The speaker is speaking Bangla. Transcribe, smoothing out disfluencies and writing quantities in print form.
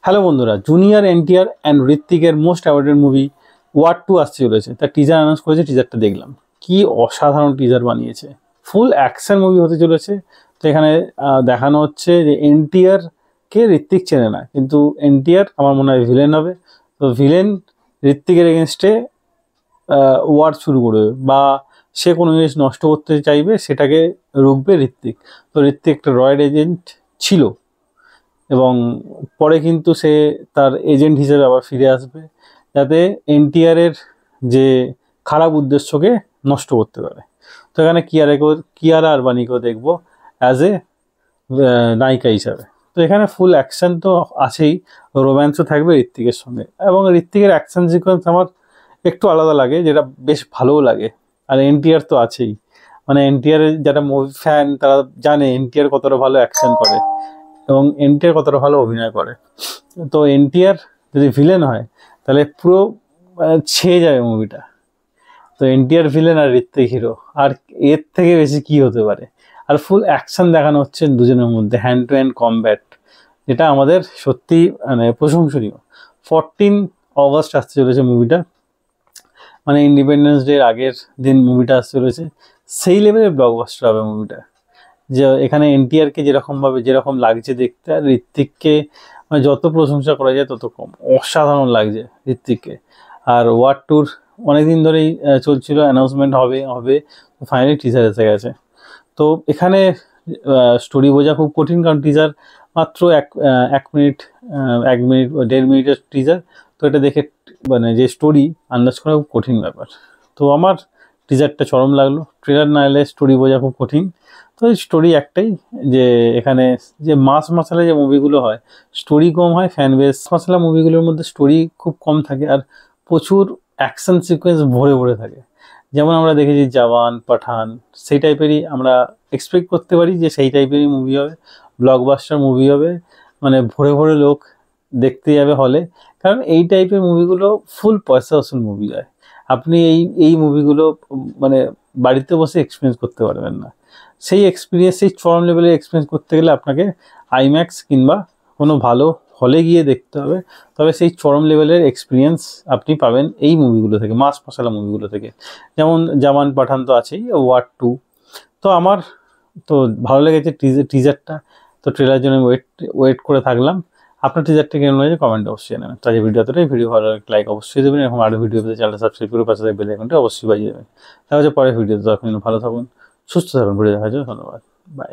হ্যালো বন্ধুরা, জুনিয়র এনটিআর অ্যান্ড ঋত্বিকের মোস্ট অ্যাওয়ার্ডেড মুভি ওয়ার 2 আসতে চলেছে। তার টিজার অ্যানাউন্স করেছে, টিজারটা দেখলাম। কি অসাধারণ টিজার বানিয়েছে, ফুল অ্যাকশন মুভি হতে চলেছে। তো এখানে দেখানো হচ্ছে যে এনটিআরকে ঋত্বিক চেনে না, কিন্তু এনটিআর আমার মনে হয় ভিলেন হবে। তো ভিলেন ঋত্বিকের এগেনস্টে ওয়ার শুরু করবে, বা সে কোনো জিনিস নষ্ট করতে চাইবে, সেটাকে রুখবে ঋত্বিক। তো ঋত্বিক একটা রয়েড এজেন্ট ছিল, এবং পরে কিন্তু সে তার এজেন্ট হিসেবে আবার ফিরে আসবে, যাতে এনটিআরের যে খারাপ উদ্দেশ্যকে নষ্ট করতে পারে। তো এখানে কিয়ারা আরবানিকেও দেখবো অ্যাজ এ নায়িকা হিসাবে। তো এখানে ফুল অ্যাকশন তো আছেই, রোম্যান্সও থাকবে ঋত্বিকের সঙ্গে। এবং ঋত্বিকের অ্যাকশন সিকোয়েন্স আমার একটু আলাদা লাগে, যেটা বেশ ভালোও লাগে। আর এনটিআর তো আছেই, মানে এনটিআরের যারা মুভি ফ্যান তারা জানে এনটিআর কতটা ভালো অ্যাকশন করে এবং এনটিআর কতটা ভালো অভিনয় করে। তো এনটিআর যদি ভিলেন হয় তাহলে পুরো ছেয়ে যাবে মুভিটা। তো এনটিআর ভিলেন আর ঋত্বিক হিরো, আর এর থেকে বেশি কি হতে পারে। আর ফুল অ্যাকশন দেখানো হচ্ছে দুজনের মধ্যে, হ্যান্ড টু হ্যান্ড কমব্যাট, যেটা আমাদের সত্যি মানে প্রশংসনীয়। 14 অগস্ট আসতে চলেছে মুভিটা, মানে ইন্ডিপেন্ডেন্স ডের আগের দিন মুভিটা আসতে চলেছে। সেই লেভেলের ব্লকবাস্টার হবে মুভিটা। যে এখানে এনটিআরকে যেরকম লাগছে দেখতে, আর ঋত্বিককে মানে যত প্রশংসা করা যায় তত কম, অসাধারণ লাগছে ঋত্বিককে। আর ওয়ার 2 অনেকদিন ধরেই চলছিল, অ্যানাউন্সমেন্ট হবে হবে, ফাইনালি টিজার এসে গেছে। তো এখানে স্টোরি বোঝা খুব কঠিন, কারণ টিজার মাত্র এক মিনিট 1.5 মিনিটের টিজার। তো এটা দেখে মানে যে স্টোরি আন্দাজ করা খুব কঠিন ব্যাপার। তো আমার টিজারটা চরম লাগলো, ট্রেলার না এলে স্টোরি বোঝা খুব কঠিন। তো স্টোরি একটাই, যে এখানে যে মাস মাসালা যে মুভিগুলো হয় স্টোরি কম হয়, ফ্যান বেস মাসালা মুভিগুলোর মধ্যে স্টোরি খুব কম থাকে, আর প্রচুর অ্যাকশন সিকোয়েন্স ভরে ভরে থাকে। যেমন আমরা দেখেছি জওয়ান, পাঠান, সেই টাইপেরই আমরা এক্সপেক্ট করতে পারি যে সেই টাইপেরই মুভি হবে, ব্লকবাস্টার মুভি হবে, মানে ভরে ভরে লোক দেখতে যাবে হলে। কারণ এই টাইপের মুভিগুলো ফুল পয়সা ওসুল মুভি হয়। আপনি এই মুভিগুলো মানে বাড়িতে বসে এক্সপিরিয়েন্স করতে পারবেন না। সেই এক্সপিরিয়েন্স, সেই চরম লেভেলের এক্সপিরিয়েন্স করতে গেলে আপনাকে আইম্যাক্স কিংবা কোনো ভালো হলে গিয়ে দেখতে হবে। তবে সেই চরম লেভেলের এক্সপিরিয়েন্স আপনি পাবেন এই মুভিগুলো থেকে, মাস মশলা মুভিগুলো থেকে। যেমন জামান, পাঠান তো আছেই, ওয়ার 2। তো আমার তো ভালো লেগেছে টিজারটা। তো ট্রেলার জন্য ওয়েট করে থাকলাম। আপনার টিজারটা কেমন হয়েছে কমেন্টে অবশ্যই জানাবেন। তাই ভিডিওতে ভিডিও ভালো লাইক অবশ্যই দেবেন, এবং আরও ভিডিও পেতে চ্যানেলটা সাবস্ক্রাইব করে পাশে বেল আইকনটা অবশ্যই বাজিয়ে দেবেন। তাহলে পরের ভিডিওতে আপনি ভালো থাকুন, সুস্থ থাকুন। ভিডিও দেখার জন্য ধন্যবাদ, বাই।